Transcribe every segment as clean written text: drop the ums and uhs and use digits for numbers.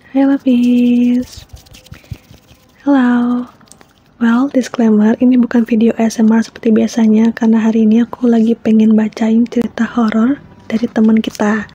Hai Lapis. Halo. Well, disclaimer, ini bukan video ASMR seperti biasanya karena hari ini aku lagi pengen bacain cerita horor dari teman kita.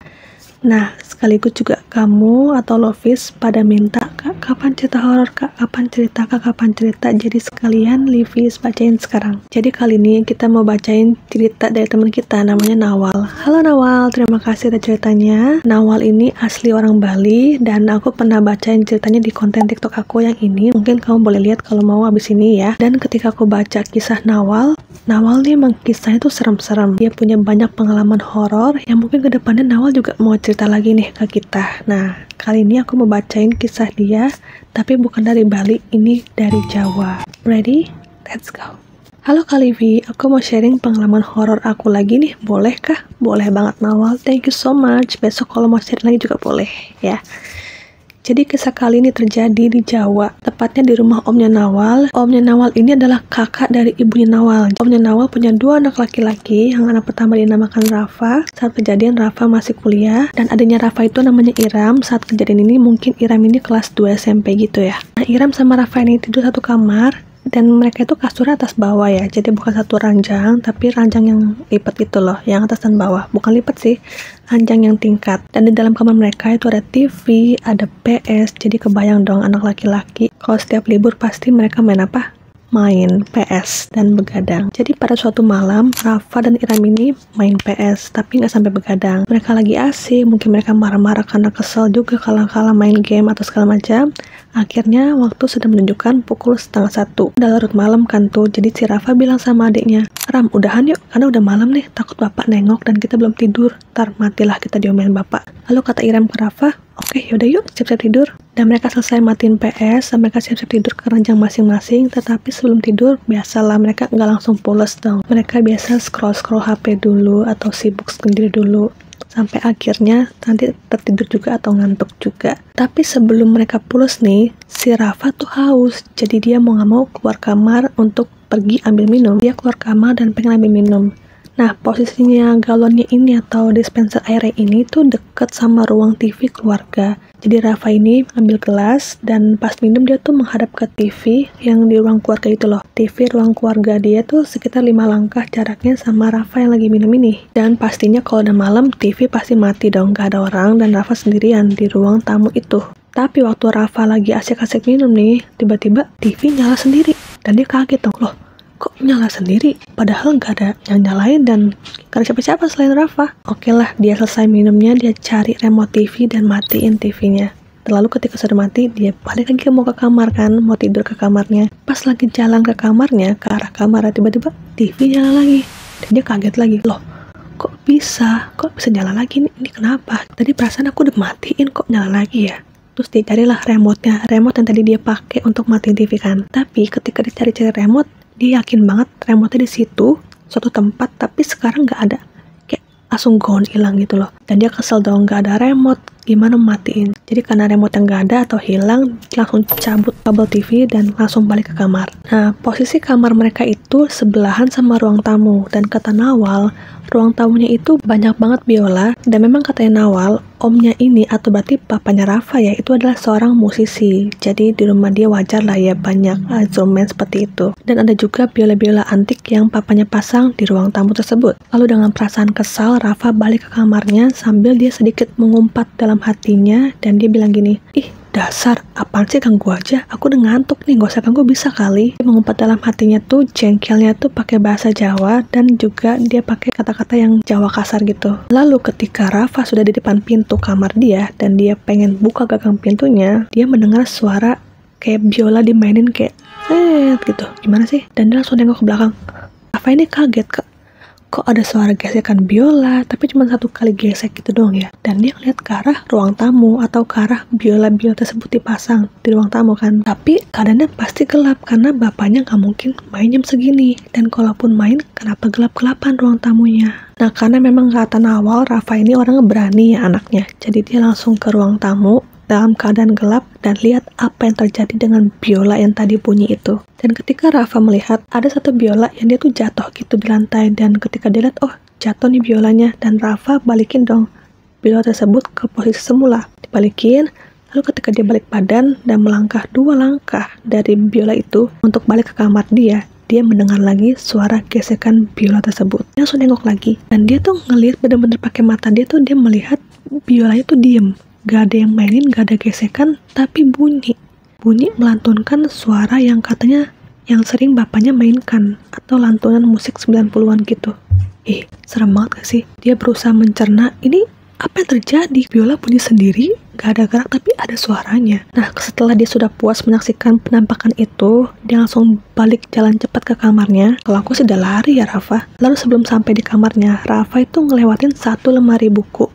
Nah, sekaligus juga kamu atau Lovis pada minta, Kak, kapan cerita horor, Kak? Kapan cerita, Kak? Kapan cerita? Jadi sekalian Livis bacain sekarang. Jadi kali ini kita mau bacain cerita dari teman kita, namanya Nawal. Halo Nawal, terima kasih atas ceritanya. Nawal ini asli orang Bali dan aku pernah bacain ceritanya di konten TikTok aku yang ini. Mungkin kamu boleh lihat kalau mau abis ini ya. Dan ketika aku baca kisah Nawal nih emang kisahnya tuh serem-serem. Dia punya banyak pengalaman horor yang mungkin kedepannya Nawal juga mau cerita lagi nih ke kita. Nah, kali ini aku mau bacain kisah dia, tapi bukan dari Bali, ini dari Jawa. Ready? Let's go. Halo Kak Livi, aku mau sharing pengalaman horor aku lagi nih, boleh kah? Boleh banget Nawal, thank you so much. Besok kalau mau sharing lagi juga boleh ya. Jadi kisah kali ini terjadi di Jawa, tepatnya di rumah omnya Nawal. Omnya Nawal ini adalah kakak dari ibunya Nawal. Omnya Nawal punya 2 anak laki-laki, yang anak pertama dinamakan Rafa. Saat kejadian Rafa masih kuliah, dan adiknya Rafa itu namanya Iram. Saat kejadian ini mungkin Iram ini kelas 2 SMP gitu ya. Nah, Iram sama Rafa ini tidur satu kamar, dan mereka itu kasurnya atas bawah ya, jadi bukan satu ranjang, tapi ranjang yang lipat gitu loh, yang atas dan bawah, bukan lipat sih, ranjang yang tingkat. Dan di dalam kamar mereka itu ada TV, ada PS, jadi kebayang dong anak laki-laki kalau setiap libur pasti mereka main apa? Main PS dan begadang. Jadi pada suatu malam Rafa dan Iram ini main PS tapi nggak sampai begadang. Mereka lagi asik, mungkin mereka marah-marah karena kesel juga kalah-kalah main game atau segala macam. Akhirnya waktu sudah menunjukkan pukul 12:30. Udah larut malam kan tuh, jadi si Rafa bilang sama adiknya, Ram udahan yuk karena udah malam nih, takut bapak nengok dan kita belum tidur, ntar matilah kita diomelin bapak. Lalu kata Iram ke Rafa, oke, yaudah yuk, siap-siap tidur. Dan mereka selesai matiin PS, dan mereka siap-siap tidur ke ranjang masing-masing. Tetapi sebelum tidur, biasalah mereka nggak langsung pules dong. Mereka biasa scroll-scroll HP dulu, atau sibuk sendiri dulu. Sampai akhirnya nanti tertidur juga atau ngantuk juga. Tapi sebelum mereka pules nih, si Rafa tuh haus. Jadi dia mau nggak mau keluar kamar untuk pergi ambil minum. Dia keluar kamar dan pengen ambil minum. Nah, posisinya galonnya ini atau dispenser airnya ini tuh deket sama ruang TV keluarga. Jadi Rafa ini ambil gelas dan pas minum dia tuh menghadap ke TV yang di ruang keluarga itu loh. TV ruang keluarga dia tuh sekitar 5 langkah jaraknya sama Rafa yang lagi minum ini. Dan pastinya kalau udah malam TV pasti mati dong, gak ada orang dan Rafa sendirian di ruang tamu itu. Tapi waktu Rafa lagi asik-asik minum nih, tiba-tiba TV nyala sendiri. Dan dia kaget dong, loh kok nyala sendiri? Padahal nggak ada yang nyalain dan gak ada siapa-siapa selain Rafa. Oke lah, dia selesai minumnya, dia cari remote TV dan matiin TV-nya. Lalu ketika sudah mati, dia balik lagi mau ke kamar kan, mau tidur ke kamarnya. Pas lagi jalan ke kamarnya, ke arah kamar, tiba-tiba TV nyala lagi. Dan dia kaget lagi, loh kok bisa nyala lagi nih? Ini kenapa? Tadi perasaan aku udah matiin kok nyala lagi ya? Terus dicarilah remote yang tadi dia pakai untuk matiin TV kan. Tapi ketika dicari-cari remote, dia yakin banget remote-nya di situ, suatu tempat, tapi sekarang nggak ada. Kayak langsung gone, hilang gitu loh. Dan dia kesel dong, nggak ada remote, gimana matiin. Jadi karena remote yang nggak ada atau hilang, langsung cabut kabel TV dan langsung balik ke kamar. Nah, posisi kamar mereka itu sebelahan sama ruang tamu. Dan kata Nawal, ruang tamunya itu banyak banget biola. Dan memang katanya Nawal, omnya ini atau berarti papanya Rafa ya, itu adalah seorang musisi. Jadi di rumah dia wajar lah ya banyak instrumen seperti itu. Dan ada juga biola-biola antik yang papanya pasang di ruang tamu tersebut. Lalu dengan perasaan kesal, Rafa balik ke kamarnya sambil dia sedikit mengumpat dalam hatinya dan dia bilang gini, ih dasar, apaan sih ganggu aja, aku udah ngantuk nih, gak usah ganggu bisa kali. Dia mengumpat dalam hatinya tuh, jengkelnya tuh pakai bahasa Jawa dan juga dia pakai kata-kata yang Jawa kasar gitu. Lalu ketika Rafa sudah di depan pintu kamar dia dan dia pengen buka gagang pintunya, dia mendengar suara kayak biola dimainin kayak gitu. Gimana sih? Dan dia langsung nengok ke belakang. Rafa ini kaget, kok ada suara gesekan biola, tapi cuma 1 kali gesek gitu doang ya. Dan dia ngeliat ke arah ruang tamu atau ke arah biola-biola tersebut dipasang di ruang tamu kan. Tapi keadaannya pasti gelap karena bapaknya nggak mungkin main jam segini. Dan kalaupun main, kenapa gelap-gelapan ruang tamunya? Nah, karena memang kata Nawal, Rafa ini orang berani ya anaknya. Jadi dia langsung ke ruang tamu dalam keadaan gelap dan lihat apa yang terjadi dengan biola yang tadi bunyi itu. Dan ketika Rafa melihat ada satu biola yang dia tuh jatuh gitu di lantai, dan ketika dia lihat, oh jatuh nih biolanya, dan Rafa balikin dong biola tersebut ke posisi semula. Dibalikin, Lalu ketika dia balik badan dan melangkah 2 langkah dari biola itu untuk balik ke kamar dia mendengar lagi suara gesekan biola tersebut. Dia langsung nengok lagi, dan dia tuh ngelihat bener-bener pakai mata dia tuh, dia melihat biolanya tuh diem. Gak ada yang mainin, gak ada gesekan, tapi bunyi melantunkan suara yang katanya yang sering bapaknya mainkan, atau lantunan musik 90-an gitu. Serem banget gak sih? Dia berusaha mencerna, ini apa yang terjadi? Biola bunyi sendiri, gak ada gerak tapi ada suaranya. Nah, setelah dia sudah puas menyaksikan penampakan itu, dia langsung balik jalan cepat ke kamarnya. Kalau aku sudah lari ya Rafa. Lalu sebelum sampai di kamarnya, Rafa itu ngelewatin satu lemari buku.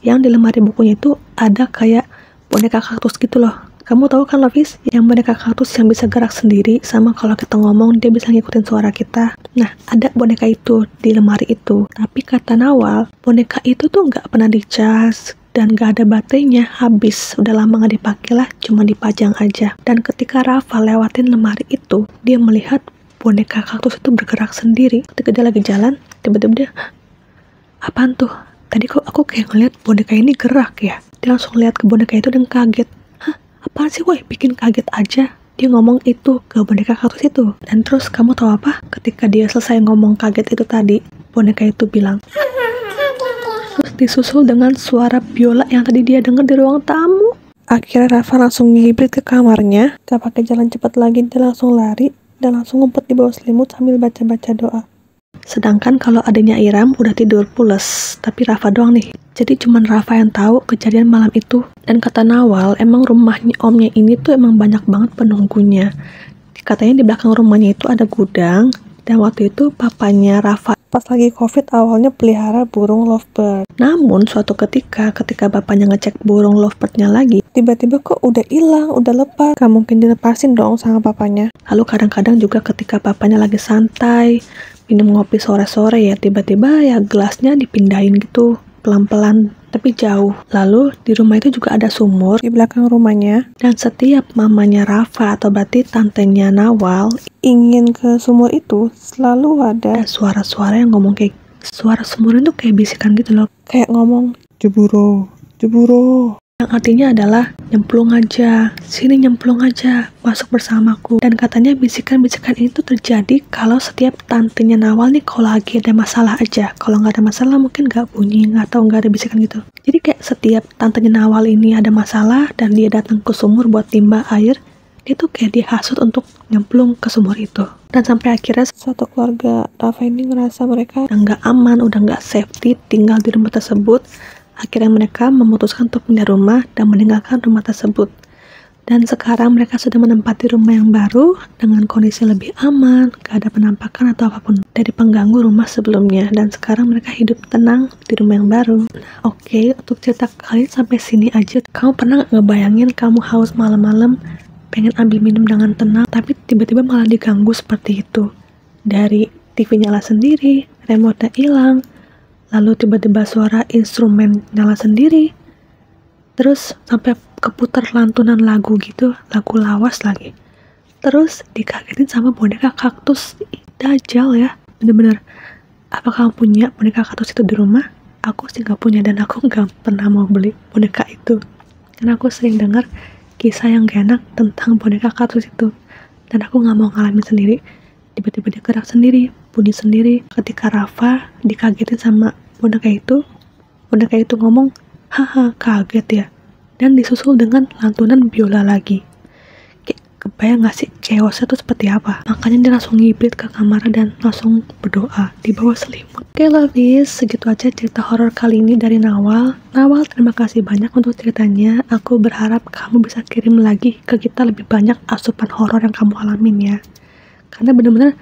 Yang di lemari bukunya itu ada kayak boneka kaktus gitu loh. Kamu tahu kan Lovis, yang boneka kaktus yang bisa gerak sendiri, sama kalau kita ngomong dia bisa ngikutin suara kita. Nah, ada boneka itu di lemari itu. Tapi kata Nawal, boneka itu tuh nggak pernah dicas dan nggak ada baterainya, habis. Udah lama nggak dipakai lah, cuma dipajang aja. Dan ketika Rafa lewatin lemari itu, dia melihat boneka kaktus itu bergerak sendiri. Ketika dia lagi jalan, tiba-tiba dia, apaan tuh? Tadi kok aku kayak ngeliat boneka ini gerak ya? Dia langsung lihat ke boneka itu dan kaget. Apaan sih woi, bikin kaget aja. Dia ngomong itu ke boneka kaktus itu. Dan terus kamu tahu apa? Ketika dia selesai ngomong kaget itu tadi, boneka itu bilang. Terus disusul dengan suara biola yang tadi dia dengar di ruang tamu. Akhirnya Rafa langsung ngibrit ke kamarnya. Gak pakai jalan cepat lagi, dia langsung lari dan langsung ngumpet di bawah selimut sambil baca-baca doa. Sedangkan kalau adanya Iram udah tidur pules, tapi Rafa doang nih. Jadi cuman Rafa yang tahu kejadian malam itu. Dan kata Nawal, emang rumahnya omnya ini tuh emang banyak banget penunggunya. Katanya di belakang rumahnya itu ada gudang. Dan waktu itu papanya Rafa pas lagi COVID awalnya pelihara burung lovebird. Namun suatu ketika bapaknya ngecek burung lovebird-nya lagi, tiba-tiba kok udah hilang, udah lepas. Gak mungkin dilepasin dong sama papanya. Lalu kadang-kadang juga ketika papanya lagi santai, minum ngopi sore-sore ya, tiba-tiba ya gelasnya dipindahin gitu, pelan-pelan tapi jauh. Lalu di rumah itu juga ada sumur di belakang rumahnya, dan setiap mamanya Rafa atau berarti tantenya Nawal ingin ke sumur itu, selalu ada suara-suara yang ngomong kayak, suara sumur itu kayak bisikan gitu loh, kayak ngomong jeburo, jeburo, yang artinya adalah nyemplung aja, sini nyemplung aja, masuk bersamaku. Dan katanya bisikan-bisikan itu terjadi kalau setiap tantenya Nawal nih kalau lagi ada masalah aja. Kalau nggak ada masalah mungkin nggak bunyi atau nggak ada bisikan gitu. Jadi kayak setiap tantenya Nawal ini ada masalah dan dia datang ke sumur buat timba air, dia tuh kayak dihasut untuk nyemplung ke sumur itu. Dan sampai akhirnya suatu keluarga Rafa ini ngerasa mereka udah nggak aman, udah nggak safety tinggal di rumah tersebut. Akhirnya mereka memutuskan untuk pindah rumah dan meninggalkan rumah tersebut. Dan sekarang mereka sudah menempati rumah yang baru dengan kondisi lebih aman, gak ada penampakan atau apapun dari pengganggu rumah sebelumnya. Dan sekarang mereka hidup tenang di rumah yang baru. Oke, untuk cerita kalian sampai sini aja. Kamu pernah gak ngebayangin kamu haus malam-malam, pengen ambil minum dengan tenang, tapi tiba-tiba malah diganggu seperti itu? Dari TV nyala sendiri, remote-nya hilang, lalu tiba-tiba suara instrumen nyala sendiri, terus sampai keputar lantunan lagu gitu, lagu lawas lagi. Terus dikagetin sama boneka kaktus. Dajal ya, bener-bener. Apa kamu punya boneka kaktus itu di rumah? Aku sih gak punya dan aku gak pernah mau beli boneka itu. Karena aku sering dengar kisah yang gak enak tentang boneka kaktus itu. Dan aku gak mau ngalamin sendiri. Tiba-tiba dia gerak sendiri, bunyi sendiri. Ketika Rafa dikagetin sama boneka itu ngomong, haha kaget ya. Dan disusul dengan lantunan biola lagi. Kayak kebayang gak sih chaosnya tuh seperti apa? Makanya dia langsung ngibrit ke kamar dan langsung berdoa di bawah selimut. Oke lovies, segitu aja cerita horor kali ini dari Nawal. Nawal, terima kasih banyak untuk ceritanya. Aku berharap kamu bisa kirim lagi ke kita lebih banyak asupan horor yang kamu alamin ya. Karena bener-bener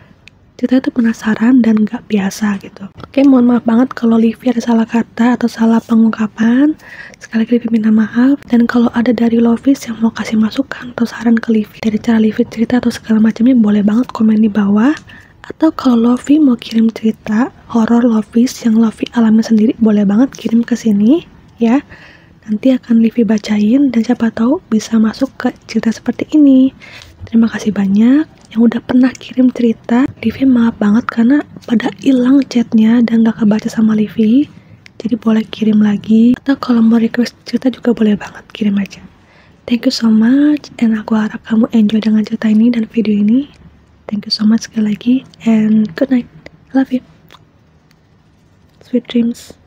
cerita itu penasaran dan gak biasa gitu. Oke, mohon maaf banget kalau Livi ada salah kata atau salah pengungkapan. Sekali lagi Livi minta maaf. Dan kalau ada dari Lovis yang mau kasih masukan atau saran ke Livi dari cara Livi cerita atau segala macamnya, boleh banget komen di bawah. Atau kalau Lovi mau kirim cerita horor Lovis yang Lovi alami sendiri, boleh banget kirim ke sini ya. Nanti akan Livi bacain dan siapa tahu bisa masuk ke cerita seperti ini. Terima kasih banyak yang udah pernah kirim cerita. Livi maaf banget karena pada hilang chatnya dan gak kebaca sama Livi. Jadi boleh kirim lagi. Atau kalau mau request cerita juga boleh banget, kirim aja. Thank you so much, and aku harap kamu enjoy dengan cerita ini dan video ini. Thank you so much sekali lagi, and good night. Love you. Sweet dreams.